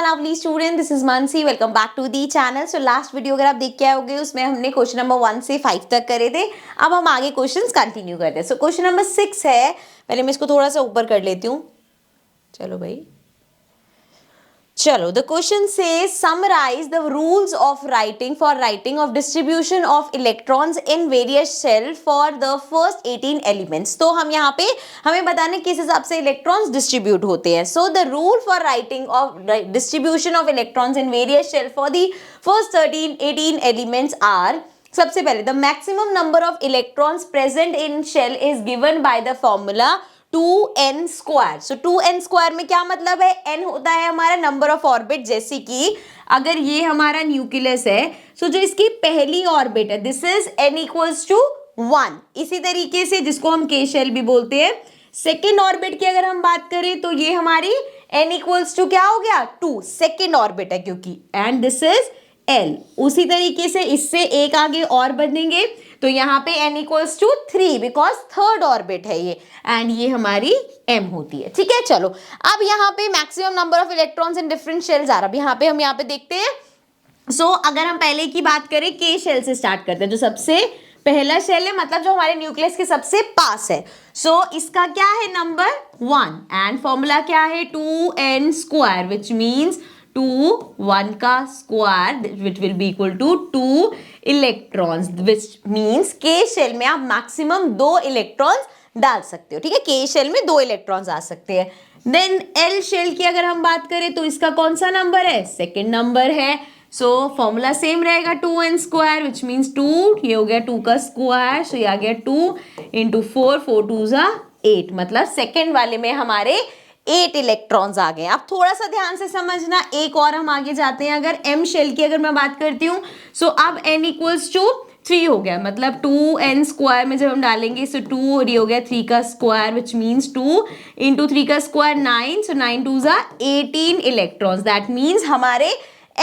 Lovely student, this is Mansi. Welcome back to the channel. So last video अगर आप देख के आओगे उसमें हमने क्वेश्चन नंबर 1 से 5 तक करे थे। अब हम आगे क्वेश्चंस कंटिन्यू करते हैं। सो क्वेश्चन नंबर 6 है, पहले मैं इसको थोड़ा सा ऊपर कर लेती हूँ। चलो भाई, चलो द क्वेश्चन से summarise the rules of writing for writing of distribution of electrons in various shell for the first 18 elements. तो हम यहाँ पे हमें बताने किस हिसाब से इलेक्ट्रॉन्स डिस्ट्रीब्यूट होते हैं। So the rule for writing of distribution of electrons in various shell for the first 18 elements are, सबसे पहले the maximum number of electrons present in shell is given by the formula 2n square. So 2n square में क्या मतलब है, n होता है हमारा number of orbit. जैसे कि अगर ये हमारा न्यूक्लियस है, सो जो इसकी पहली ऑर्बिट है this is n equals to 1। इसी तरीके से जिसको हम k शेल भी बोलते हैं, सेकेंड ऑर्बिट की अगर हम बात करें तो ये हमारी n इक्वल्स टू क्या हो गया 2, सेकेंड ऑर्बिट है क्योंकि, एंड दिस इज l। उसी तरीके से इससे एक आगे और बढ़ेंगे तो यहाँ पे n equals to 3 because third orbit है ये, एंड ये हमारी m होती है। ठीक है, चलो अब यहाँ पे maximum number of electrons in different shells आ रहा है। यहाँ पे हम यहाँ पे देखते हैं। सो अगर हम पहले की बात करें k शेल से स्टार्ट करते हैं, जो सबसे पहला शेल है, मतलब जो हमारे न्यूक्लियस के सबसे पास है। सो इसका क्या है नंबर 1, एंड फॉर्मूला क्या है 2n स्क्वायर, विच मीन्स 2 1 का square which will be equal to 2 electrons, which means K shell में आप मैक्सिमम 2 इलेक्ट्रॉन्स डाल सकते हो। ठीक है, के शेल में 2 इलेक्ट्रॉन्स आ सकते हैं। देन एल शेल की अगर हम बात करें तो इसका कौन सा नंबर है, सेकेंड नंबर है। सो फॉर्मूला सेम रहेगा 2n स्क्वायर विच मीन्स 2, ये हो गया 2 का स्क्वायर, सो ये आ गया 2 इंटू 4, 4 2 जा 8, मतलब सेकेंड वाले में हमारे 8 इलेक्ट्रॉन्स आ गए। अब थोड़ा सा ध्यान से समझना, एक और हम आगे जाते हैं। अगर m शेल की अगर मैं बात करती हूँ, सो अब n इक्वल्स टू 3 हो गया, मतलब 2n स्क्वायर में जब हम डालेंगे सो 2 और ये हो गया 3 का स्क्वायर विच मीन्स 2 इंटू 3 का स्क्वायर 9, सो 9 2 जा 18 इलेक्ट्रॉन्स। दैट मीन्स हमारे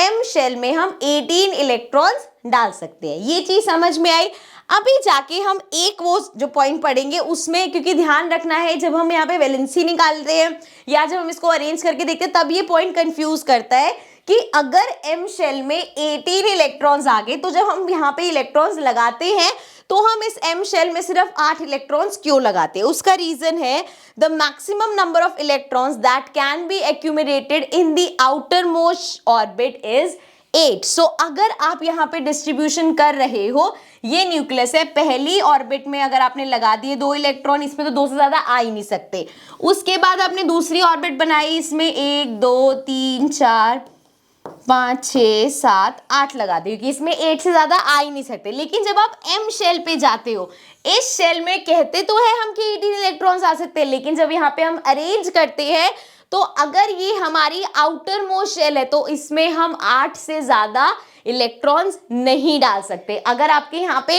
m शेल में हम 18 इलेक्ट्रॉन्स डाल सकते हैं। ये चीज समझ में आई। अभी जाके हम एक वो जो पॉइंट पढ़ेंगे उसमें, क्योंकि ध्यान रखना है जब हम यहाँ पे वैलेंसी निकालते हैं या जब हम इसको अरेंज करके देखते हैं तब ये पॉइंट कंफ्यूज करता है कि अगर m शेल में 18 इलेक्ट्रॉन्स आ गए तो जब हम यहाँ पे इलेक्ट्रॉन्स लगाते हैं तो हम इस m शेल में सिर्फ 8 इलेक्ट्रॉन्स क्यों लगाते हैं। उसका रीजन है the maximum number of electrons that can be accumulated in the outer most orbit is 8। सो अगर आप यहाँ पे डिस्ट्रीब्यूशन कर रहे हो, ये न्यूक्लियस है, पहली ऑर्बिट में अगर आपने लगा दिए 2 इलेक्ट्रॉन, इसमें तो 2 से ज्यादा आ ही नहीं सकते। उसके बाद आपने दूसरी ऑर्बिट बनाई, इसमें 1 2 3 4 5 6 7 8 लगा दिए, क्योंकि इसमें 8 से ज्यादा आ ही नहीं सकते। लेकिन जब आप m शेल पे जाते हो, इस शेल में कहते तो है हम कि 18 इलेक्ट्रॉन्स आ सकते हैं, लेकिन जब यहाँ पे हम अरेंज करते हैं तो अगर ये हमारी आउटर मोस्ट शेल है तो इसमें हम 8 से ज्यादा इलेक्ट्रॉन्स नहीं डाल सकते। अगर आपके यहाँ पे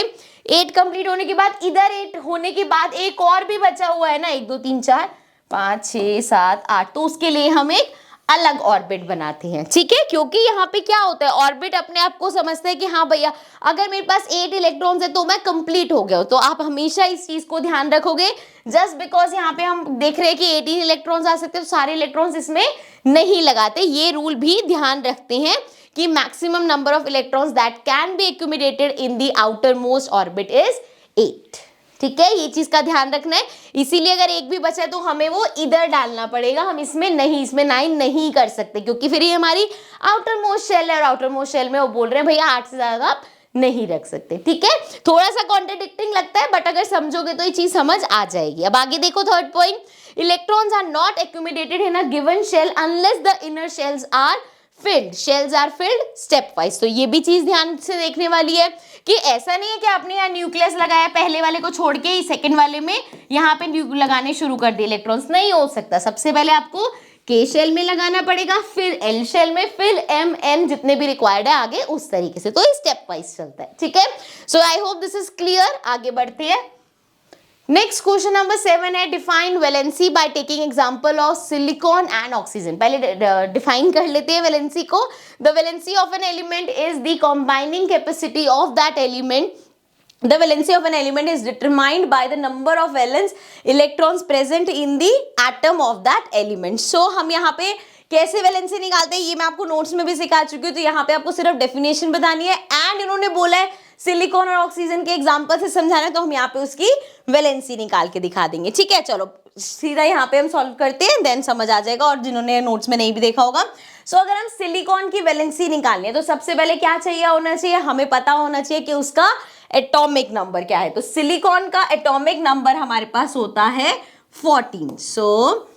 8 कंप्लीट होने के बाद, इधर 8 होने के बाद एक और भी बचा हुआ है ना, 1 2 3 4 5 6 7 8, तो उसके लिए हम एक अलग ऑर्बिट बनाते हैं। ठीक है, क्योंकि यहाँ पे क्या होता है, ऑर्बिट अपने आप को समझते हैं कि हाँ भैया अगर मेरे पास 8 इलेक्ट्रॉन्स है तो मैं कंप्लीट हो गया हूँ। तो आप हमेशा इस चीज को ध्यान रखोगे। जस्ट बिकॉज यहाँ पे हम देख रहे हैं कि 18 इलेक्ट्रॉन्स आ सकते हैं तो सारे इलेक्ट्रॉन्स इसमें नहीं लगाते। ये रूल भी ध्यान रखते हैं कि maximum number of electrons that can be accumulated in the outer most orbit is 8। ठीक है, ये चीज का ध्यान रखना है। इसीलिए अगर एक भी बचा है तो हमें वो इधर डालना पड़ेगा, हम इसमें 9 नहीं कर सकते, क्योंकि फिर ये हमारी आउटर मोस्ट शेल है और आउटर मोस्ट शेल में वो बोल रहे हैं भैया 8 से ज्यादा आप नहीं रख सकते। ठीक है, थोड़ा सा कॉन्ट्रडिक्टिंग लगता है बट अगर समझोगे तो ये चीज समझ आ जाएगी। अब आगे देखो, third point, electrons are not accumulated in a given shell unless the inner shells are filled. Shells are filled stepwise. तो ये भी चीज ध्यान से देखने वाली है कि ऐसा नहीं है कि आपने यहाँ न्यूक्लियस लगाया, पहले वाले को छोड़ के सेकंड वाले में यहाँ पे लगाने शुरू कर दिए इलेक्ट्रॉन्स, नहीं हो सकता। सबसे पहले आपको के शेल में लगाना पड़ेगा, फिर एल शेल में, फिर एम एन जितने भी रिक्वायर्ड है आगे उस तरीके से। तो ये स्टेप वाइज चलता है। ठीक है, so I hope this is clear. आगे बढ़ते हैं। नेक्स्ट क्वेश्चन नंबर 7 है, define valency by taking example of silicon and oxygen. पहले डिफाइन कर लेते हैं वैलेंसी को। The valency of an element is the combining capacity of that element. The valency of an element is determined by the number of valence electrons present in the atom of that element. So हम यहाँ पे कैसे valency निकालते हैं ये मैं आपको notes में भी सिखा चुकी हूँ, तो यहाँ पे आपको सिर्फ डेफिनेशन बतानी है एंड इन्होंने बोला है सिलिकॉन और ऑक्सीजन के एग्जांपल से समझाना है, तो हम यहाँ पे उसकी वैलेंसी निकाल के दिखा देंगे। ठीक है, चलो सीधा यहाँ पे हम सॉल्व करते हैं, देन समझ आ जाएगा, और जिन्होंने नोट्स में नहीं भी देखा होगा। सो अगर हम सिलिकॉन की वैलेंसी निकालनी है तो सबसे पहले क्या चाहिए होना चाहिए, हमें पता होना चाहिए कि उसका एटॉमिक नंबर क्या है। तो सिलिकॉन का एटॉमिक नंबर हमारे पास होता है 14। So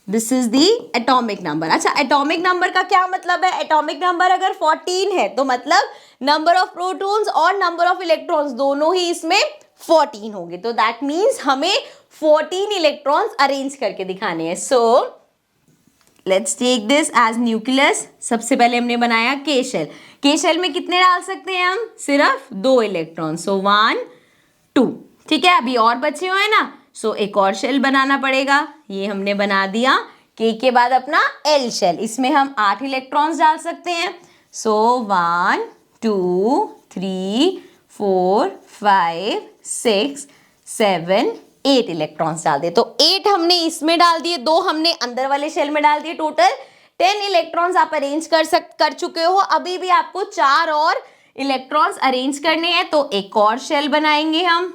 this is the atomic number. अच्छा, एटॉमिक नंबर का क्या मतलब है? एटॉमिक नंबर अगर 14 है तो मतलब नंबर ऑफ प्रोटॉन्स और नंबर ऑफ इलेक्ट्रॉन्स दोनों ही इसमें 14 होंगे, तो दैट मीन्स हमें 14 इलेक्ट्रॉन्स अरेंज करके दिखाने हैं। So let's take this as nucleus. सबसे पहले हमने बनाया के शेल। के शेल में कितने डाल सकते हैं हम? सिर्फ 2 इलेक्ट्रॉन, सो 1 2। ठीक है, अभी और बचे हुए हैं ना, सो एक और शेल बनाना पड़ेगा। ये हमने बना दिया। के बाद अपना एल शेल, इसमें हम 8 इलेक्ट्रॉन्स डाल सकते हैं। सो 1 2 3 4 5 6 7 8 इलेक्ट्रॉन्स डाल दिए। तो 8 हमने इसमें डाल दिए, 2 हमने अंदर वाले शेल में डाल दिए, टोटल 10 इलेक्ट्रॉन्स आप अरेंज कर चुके हो। अभी भी आपको 4 और इलेक्ट्रॉन्स अरेंज करने हैं, तो एक और शेल बनाएंगे हम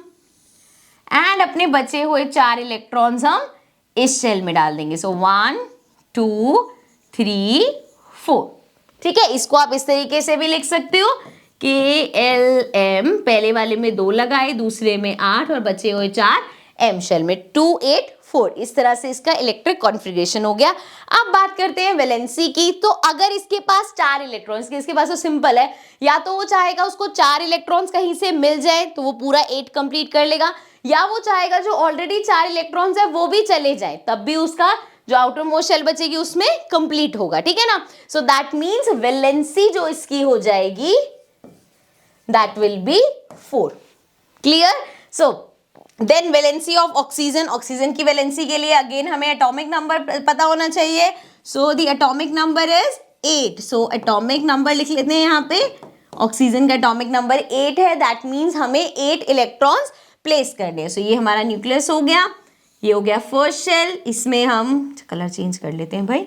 एंड अपने बचे हुए 4 इलेक्ट्रॉन्स हम इस शेल में डाल देंगे। सो 1 2 3 4। ठीक है, इसको आप इस तरीके से भी लिख सकते हो कि LM, पहले वाले में 2 लगाए, दूसरे में 8 और बचे हुए 4 M शेल में 2 8 4। इस तरह से इसका इलेक्ट्रिक कॉन्फ़िगरेशन हो गया। अब बात करते हैं वैलेंसी की। तो अगर इसके पास 4 इलेक्ट्रॉन्स, इसके पास तो सिंपल है, या तो वो चाहेगा उसको 4 इलेक्ट्रॉन्स कहीं से मिल जाए तो वो पूरा 8 कंप्लीट कर लेगा, या वो चाहेगा जो ऑलरेडी 4 इलेक्ट्रॉन्स है वो भी चले जाए, तब भी उसका जो आउटर मोस्ट शेल बचेगी उसमें कंप्लीट होगा। ठीक है ना, सो दैट मीन्स वैलेंसी जो इसकी हो जाएगी that will be 4। Clear? So then valency of oxygen. Oxygen की वैलेंसी के लिए अगेन हमें एटॉमिक नंबर पता होना चाहिए। So the atomic number is 8। So atomic number लिख लेते हैं यहाँ पे। ऑक्सीजन का एटॉमिक नंबर 8 है, दैट मीन्स हमें 8 इलेक्ट्रॉन्स प्लेस करने हैं। सो ये हमारा न्यूक्लियस हो गया, ये हो गया फर्स्ट शेल। इसमें हम कलर चेंज कर लेते हैं भाई,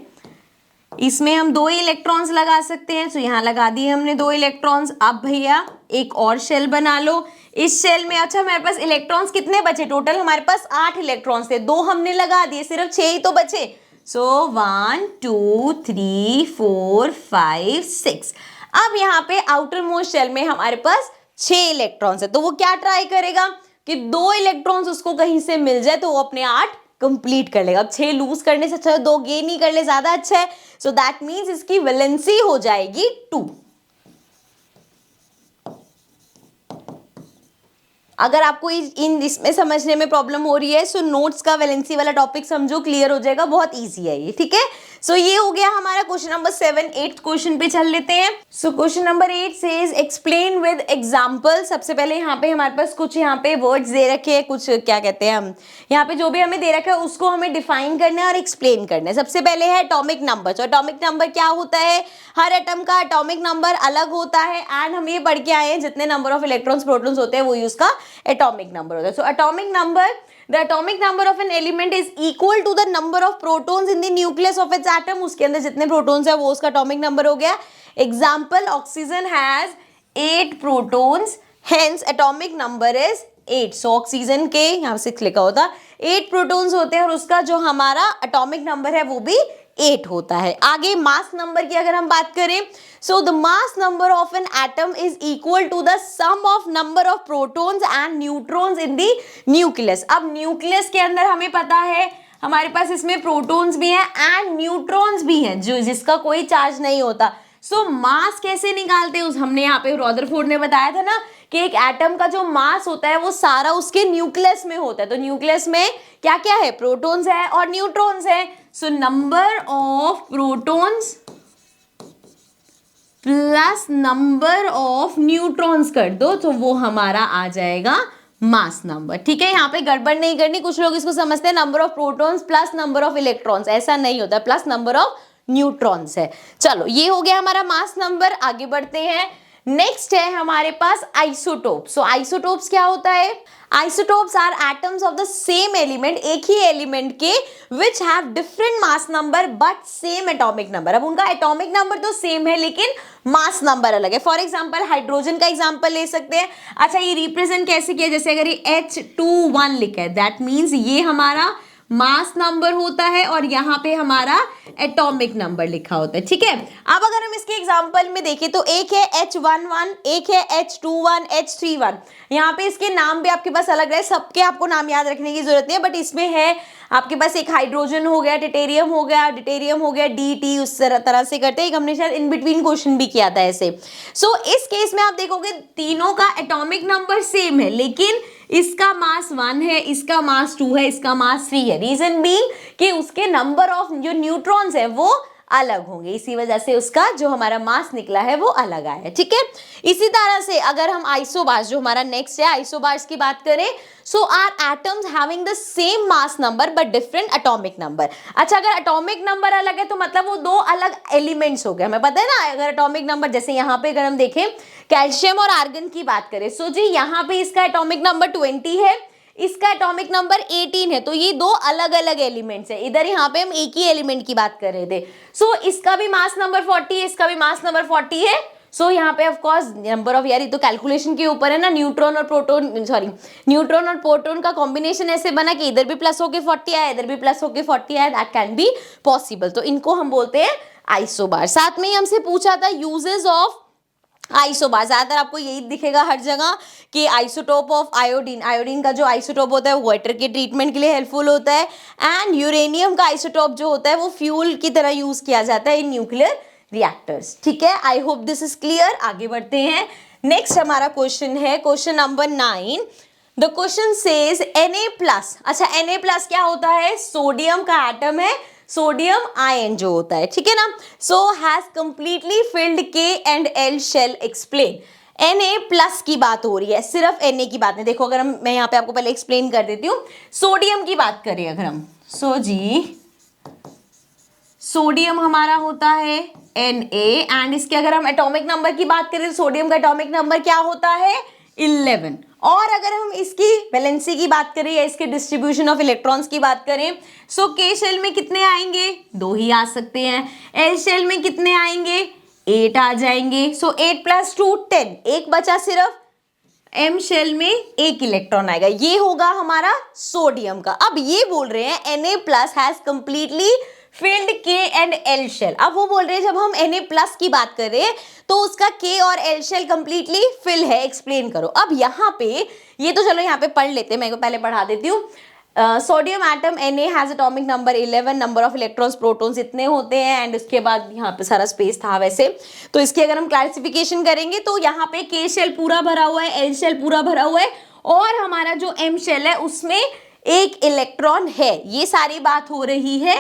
इसमें हम 2 ही इलेक्ट्रॉन्स लगा सकते हैं। सो यहाँ लगा दिए हमने 2 इलेक्ट्रॉन्स। अब भैया एक और शेल बना लो। इस शेल में अच्छा हमारे पास इलेक्ट्रॉन्स कितने बचे? टोटल हमारे पास 8 इलेक्ट्रॉन्स थे, 2 हमने लगा दिए, सिर्फ 6 ही तो बचे। सो 1 2 3 4 5 6। अब यहाँ पे आउटर मोस्ट शेल में हमारे पास 6 इलेक्ट्रॉन्स है, तो वो क्या ट्राई करेगा कि 2 इलेक्ट्रॉन्स उसको कहीं से मिल जाए तो वो अपने 8 कंप्लीट कर लेगा। अब 6 लूज करने से अच्छा है 2 गेन ही कर ले, ज्यादा अच्छा है। सो दैट मीन्स इसकी वैलेंसी हो जाएगी 2। अगर आपको इन इसमें समझने में प्रॉब्लम हो रही है सो नोट्स का वैलेंसी वाला टॉपिक समझो, क्लियर हो जाएगा, बहुत इजी है ये। ठीक है, सो ये हो गया हमारा क्वेश्चन नंबर 7। 8th क्वेश्चन पे चल लेते हैं। So question number 8 says explain with example. सबसे पहले यहाँ पे हमारे पास कुछ यहाँ पे वर्ड्स दे रखे हैं, कुछ क्या कहते हैं हम, यहाँ पे जो भी हमें दे रखा है उसको हमें डिफाइन करना है और एक्सप्लेन करना है। सबसे पहले है एटॉमिक नंबर। तो एटॉमिक नंबर क्या होता है? हर एटम का एटॉमिक नंबर अलग होता है एंड हम ये पढ़ के आए हैं जितने नंबर ऑफ इलेक्ट्रॉन्स प्रोटॉन्स होते हैं वही उसका एटॉमिक नंबर होता है। सो atomic number, the atomic number of an element is equal to the number of protons in the nucleus of its atom। उसके अंदर जितने प्रोटॉन्स है वो उसका एटॉमिक नंबर हो गया। Example, oxygen has 8 protons, hence atomic number is 8। So oxygen के यहाँ 6 लिखा होता, 8 प्रोटॉन्स होते हैं और उसका जो हमारा एटॉमिक नंबर है वो भी 8 होता है। आगे मास नंबर की अगर हम बात करें, so the mass number of an atom is equal to the sum of number of protons and neutrons in the nucleus. अब न्यूक्लियस के अंदर हमें पता है हमारे पास इसमें प्रोटॉन्स भी हैं एंड न्यूट्रॉन्स भी हैं जो जिसका कोई चार्ज नहीं होता। सो मास कैसे निकालते हैं उस, हमने यहाँ पे रदरफोर्ड ने बताया था ना कि एक एटम का जो मास होता है वो सारा उसके न्यूक्लियस में होता है। तो न्यूक्लियस में क्या क्या है? प्रोटॉन्स है और न्यूट्रॉन्स है। So number of protons plus number of neutrons कर दो तो वो हमारा आ जाएगा मास नंबर। ठीक है, यहाँ पे गड़बड़ नहीं करनी। कुछ लोग इसको समझते हैं number of protons plus number of electrons, ऐसा नहीं होता, प्लस नंबर ऑफ न्यूट्रॉन्स है। चलो ये हो गया हमारा मास नंबर। आगे बढ़ते हैं। नेक्स्ट है हमारे पास आइसोटोप। सो आइसोटोप्स क्या होता है? Isotopes are atoms of the same element, एक ही एलिमेंट के which have different mass number but same atomic number. अब उनका एटॉमिक नंबर तो सेम है लेकिन मास नंबर अलग है। फॉर एग्जांपल हाइड्रोजन का एग्जांपल ले सकते हैं। अच्छा, ये रिप्रेजेंट कैसे किया? जैसे अगर ये H21 लिखा है, दैट मीन्स ये हमारा मास नंबर होता है और यहाँ पे हमारा एटॉमिक नंबर लिखा होता है। ठीक है, अब अगर हम इसके एग्जांपल में देखें तो एक है H11, एक है H21, H31। यहाँ पे इसके नाम भी आपके पास अलग है, सबके आपको नाम याद रखने की जरूरत नहीं है, बट इसमें है आपके पास एक हाइड्रोजन हो गया, टिटेरियम हो गया, डिटेरियम हो गया, DT, उस तरह से करते हैं। एक हमने शायद इन बिटवीन क्वेश्चन भी किया था ऐसे। सो इस केस में आप देखोगे तीनों का एटॉमिक नंबर सेम है, लेकिन इसका मास 1 है, इसका मास 2 है, इसका मास 3 है। रीजन बीइंग कि उसके नंबर ऑफ जो न्यूट्रॉन्स है वो अलग होंगे, इसी वजह से उसका जो हमारा मास निकला है वो अलग आया है। ठीक है, इसी तरह से अगर हम आइसोबार्स, जो हमारा नेक्स्ट है, आइसोबार्स की बात करें, so are atoms having the same mass number but different atomic number. अच्छा, अगर एटॉमिक नंबर अलग है तो मतलब वो दो अलग एलिमेंट्स हो गए, हमें पता है ना। अगर एटॉमिक नंबर जैसे यहाँ पे अगर हम देखें कैल्शियम और आर्गन की बात करें, सो जी यहाँ पे इसका एटॉमिक नंबर 20 है, इसका एटॉमिक नंबर 18 है, तो ये दो अलग अलग एलिमेंट्स है। इधर यहाँ पे हम एक ही एलिमेंट की बात कर रहे थे। सो इसका भी मास नंबर 40 है, इसका भी मास नंबर 40 है। सो यहाँ पे ऑफ कोर्स नंबर ऑफ, यार ये तो कैलकुलेशन के ऊपर है ना, न्यूट्रॉन और प्रोटॉन, सॉरी न्यूट्रॉन और प्रोटॉन का कॉम्बिनेशन ऐसे बना कि इधर भी प्लस होके 40 आया, इधर भी प्लस होके 40 आया, दैट कैन बी पॉसिबल। तो इनको हम बोलते हैं आइसोबार। साथ में ही हमसे पूछा था यूजेस ऑफ आइसोबार, ज्यादातर आपको यही दिखेगा हर जगह कि आइसोटोप ऑफ आयोडीन, आयोडीन का जो आइसोटोप होता है वो वाटर के ट्रीटमेंट के लिए हेल्पफुल होता है, एंड यूरेनियम का आइसोटोप जो होता है वो फ्यूल की तरह यूज किया जाता है इन न्यूक्लियर रिएक्टर्स। ठीक है, आई होप दिस इज क्लियर। आगे बढ़ते हैं। नेक्स्ट हमारा क्वेश्चन है question number 9। The question says Na+। अच्छा, Na+ क्या होता है? सोडियम का एटम है, सोडियम आयन जो होता है। ठीक है ना। So has completely filled K&L shell, explain. Na+ की बात हो रही है, सिर्फ Na की बात नहीं। देखो अगर मैं यहाँ पे आपको पहले एक्सप्लेन कर देती हूँ। सोडियम की बात करें अगर हम, जी सोडियम हमारा होता है Na, एंड इसके अगर हम एटॉमिक नंबर की बात करें तो सोडियम का एटॉमिक नंबर क्या होता है? 11। और अगर हम इसकी वैलेंसी की बात करें या इसके डिस्ट्रीब्यूशन ऑफ इलेक्ट्रॉन्स की बात करें, सो K शेल में कितने आएंगे? 2 ही आ सकते हैं। L शेल में कितने आएंगे? 8 आ जाएंगे। सो 8 + 2 10, एक बचा सिर्फ। M शेल में 1 इलेक्ट्रॉन आएगा, ये होगा हमारा सोडियम का। अब ये बोल रहे हैं Na+ has completely filled K&L shell. अब वो बोल रहे हैं जब हम Na+ की बात कर रहे हैं तो उसका K और L शेल कंप्लीटली फिल है, एक्सप्लेन करो। अब यहाँ पे ये तो चलो यहाँ पे पढ़ लेते हैं, मैं को पहले पढ़ा देती हूँ। Sodium atom Na has atomic number 11, number of electrons protons इतने होते हैं, एंड उसके बाद यहाँ पे सारा स्पेस था वैसे। तो इसकी अगर हम क्लासिफिकेशन करेंगे तो यहाँ पे K शेल पूरा भरा हुआ है, L शेल पूरा भरा हुआ है, और हमारा जो M शेल है उसमें 1 इलेक्ट्रॉन है। ये सारी बात हो रही है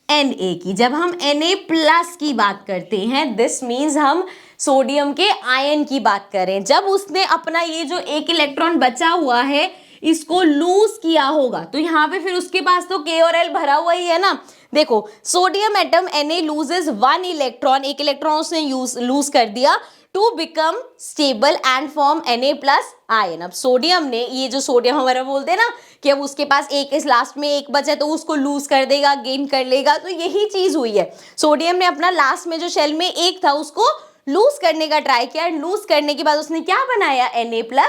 Na की। जब हम Na+ की बात करते हैं, दिस मीन्स हम सोडियम के आयन की बात करें। जब उसने अपना ये जो 1 इलेक्ट्रॉन बचा हुआ है इसको लूज किया होगा, तो यहाँ पे फिर उसके पास तो K और L भरा हुआ ही है ना। देखो sodium atom Na loses 1 electron, 1 electron उसने लूज कर दिया to become stable and form Na+ ion. अब सोडियम ने, ये जो सोडियम हमारा बोलते हैं ना कि अब उसके पास एक इस लास्ट में 1 बचा तो उसको लूज कर देगा, गेन कर लेगा, तो यही चीज हुई है। सोडियम ने अपना लास्ट में जो शेल में 1 था उसको लूज करने का ट्राई किया, लूज करने के बाद उसने क्या बनाया? Na+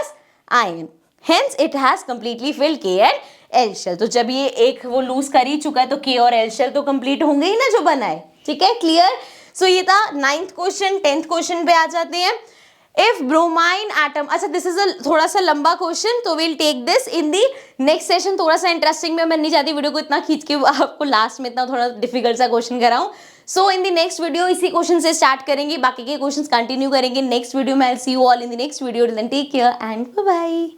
ion. Hence it has completely filled K and L shell. तो जब ये एक वो लूज कर ही चुका है तो K और L शेल तो कंप्लीट होंगे ही ना जो बनाए। ठीक है, क्लियर। सो ये था 9th क्वेश्चन। 10th क्वेश्चन पे आ जाते हैं। इफ ब्रोमाइन एटम, अच्छा दिस इज थोड़ा सा लंबा क्वेश्चन, तो will take this in the next session. थोड़ा सा इंटरेस्टिंग में, मैं नहीं चाहती वीडियो को इतना खींच के आपको लास्ट में इतना थोड़ा डिफिकल्ट सा क्वेश्चन कराऊं। So in the next video इसी क्वेश्चन से स्टार्ट करेंगे, बाकी के क्वेश्चंस कंटिन्यू करेंगे नेक्स्ट वीडियो में। I will see you all in the next video. Till then take care and bye bye.